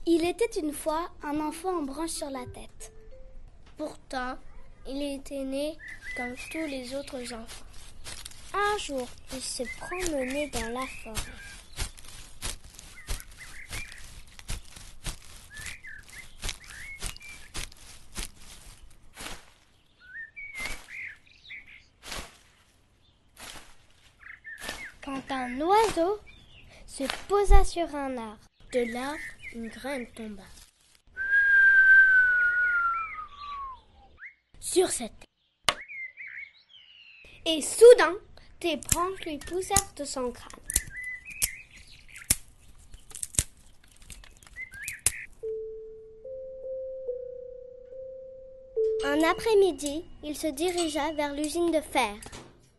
Il était une fois un enfant en branche sur la tête. Pourtant, il était né comme tous les autres enfants. Un jour, il se promenait dans la forêt. Quand un oiseau se posa sur un arbre, de là, une graine tomba. Sur cette terre. Et soudain, des branches lui poussèrent de son crâne. Un après-midi, il se dirigea vers l'usine de fer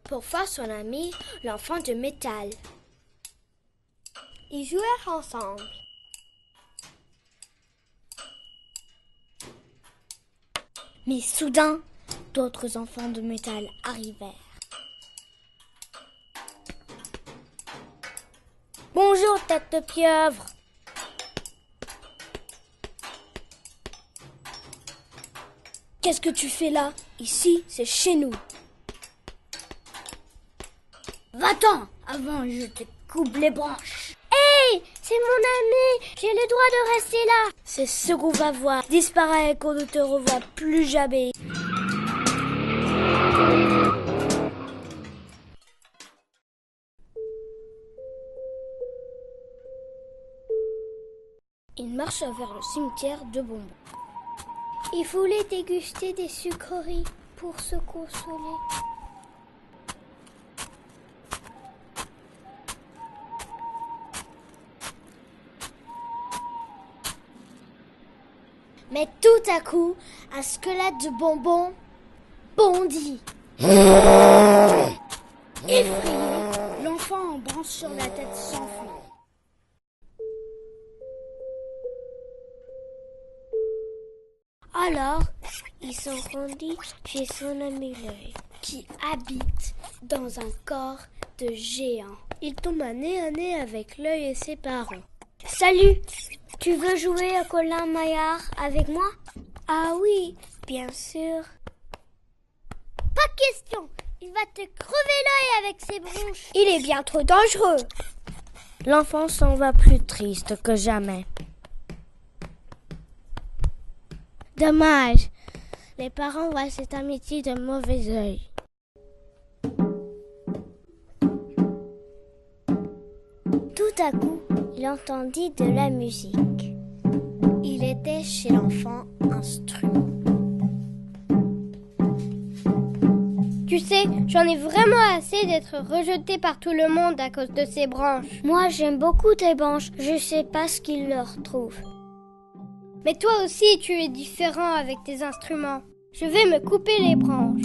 pour voir son ami, l'enfant de métal. Ils jouèrent ensemble. Mais soudain, d'autres enfants de métal arrivèrent. Bonjour, tête de pieuvre. Qu'est-ce que tu fais là? Ici, c'est chez nous. Va-t'en, avant je te coupe les branches. Hey, c'est mon ami, j'ai le droit de rester là. C'est ce qu'on va voir. Disparais et qu'on ne te revoit plus jamais. Il marcha vers le cimetière de bonbons. Il voulait déguster des sucreries pour se consoler. Mais tout à coup, un squelette de bonbons bondit. Effrayé, l'enfant en branche sur la tête s'enfuit. Alors, il s'en rendit chez son ami l'œil, qui habite dans un corps de géant. Il tomba nez à nez avec l'œil et ses parents. Salut, tu veux jouer à Colin Maillard avec moi? Ah oui, bien sûr. Pas question, il va te crever l'œil avec ses bronches. Il est bien trop dangereux. L'enfant s'en va plus triste que jamais. Dommage, les parents voient cette amitié de mauvais œil. Tout à coup, il entendit de la musique. Il était chez l'enfant instrument. Tu sais, j'en ai vraiment assez d'être rejeté par tout le monde à cause de ces branches. Moi, j'aime beaucoup tes branches. Je sais pas ce qu'ils leur trouvent. Mais toi aussi, tu es différent avec tes instruments. Je vais me couper les branches.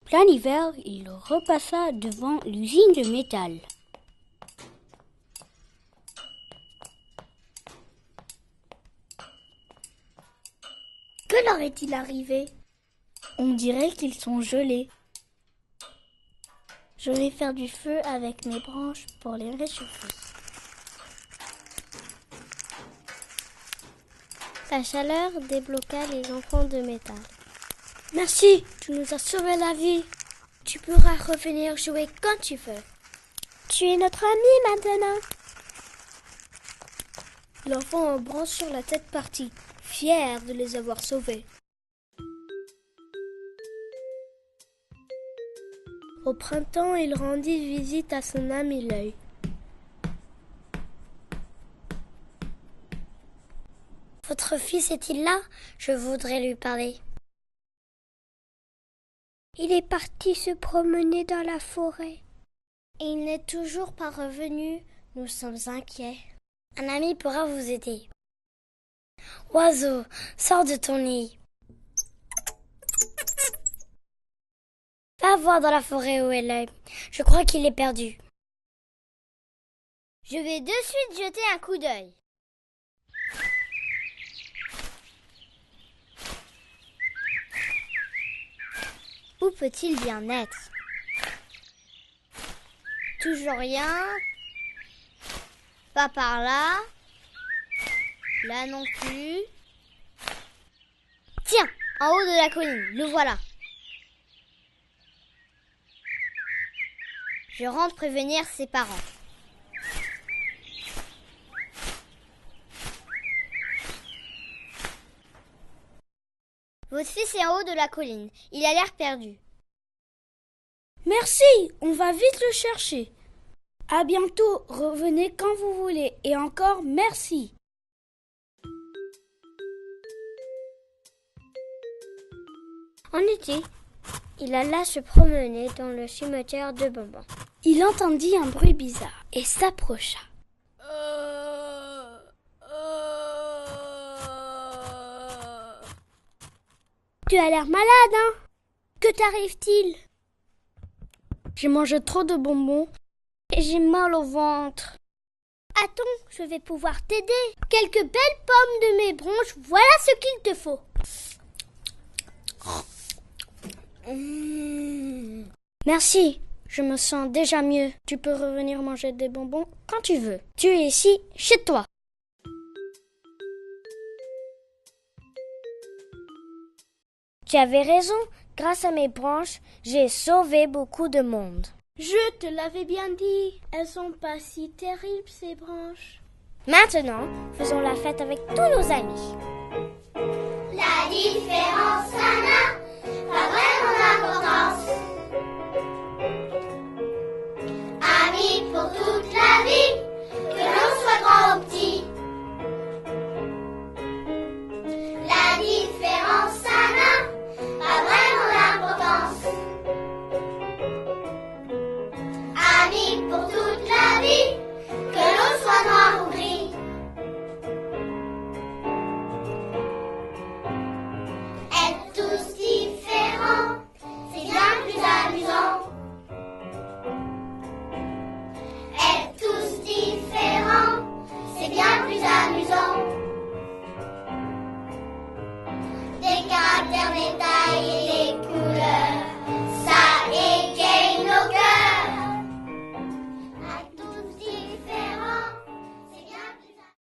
Plein hiver, il repassa devant l'usine de métal. Que leur est-il arrivé? On dirait qu'ils sont gelés. Je vais faire du feu avec mes branches pour les réchauffer. La chaleur débloqua les enfants de métal. Merci, tu nous as sauvé la vie. Tu pourras revenir jouer quand tu veux. Tu es notre ami maintenant. L'enfant en branche sur la tête partit, fier de les avoir sauvés. Au printemps, il rendit visite à son ami l'œil. Votre fils est-il là? Je voudrais lui parler. Il est parti se promener dans la forêt. Et il n'est toujours pas revenu. Nous sommes inquiets. Un ami pourra vous aider. Oiseau, sors de ton nid. Va voir dans la forêt où elle est. Je crois qu'il est perdu. Je vais de suite jeter un coup d'œil. Où peut-il bien être? Toujours rien. Pas par là. Là non plus. Tiens, en haut de la colline, le voilà. Je rentre prévenir ses parents. Votre fils est en haut de la colline. Il a l'air perdu. Merci, on va vite le chercher. À bientôt, revenez quand vous voulez. Et encore, merci. En été, il alla se promener dans le cimetière de Bonbon. Il entendit un bruit bizarre et s'approcha. Tu as l'air malade, hein? Que t'arrive-t-il? J'ai mangé trop de bonbons et j'ai mal au ventre. Attends, je vais pouvoir t'aider. Quelques belles pommes de mes bronches, voilà ce qu'il te faut. Merci, je me sens déjà mieux. Tu peux revenir manger des bonbons quand tu veux. Tu es ici, chez toi. Tu avais raison, grâce à mes branches, j'ai sauvé beaucoup de monde. Je te l'avais bien dit, elles sont pas si terribles ces branches. Maintenant, faisons la fête avec tous nos amis.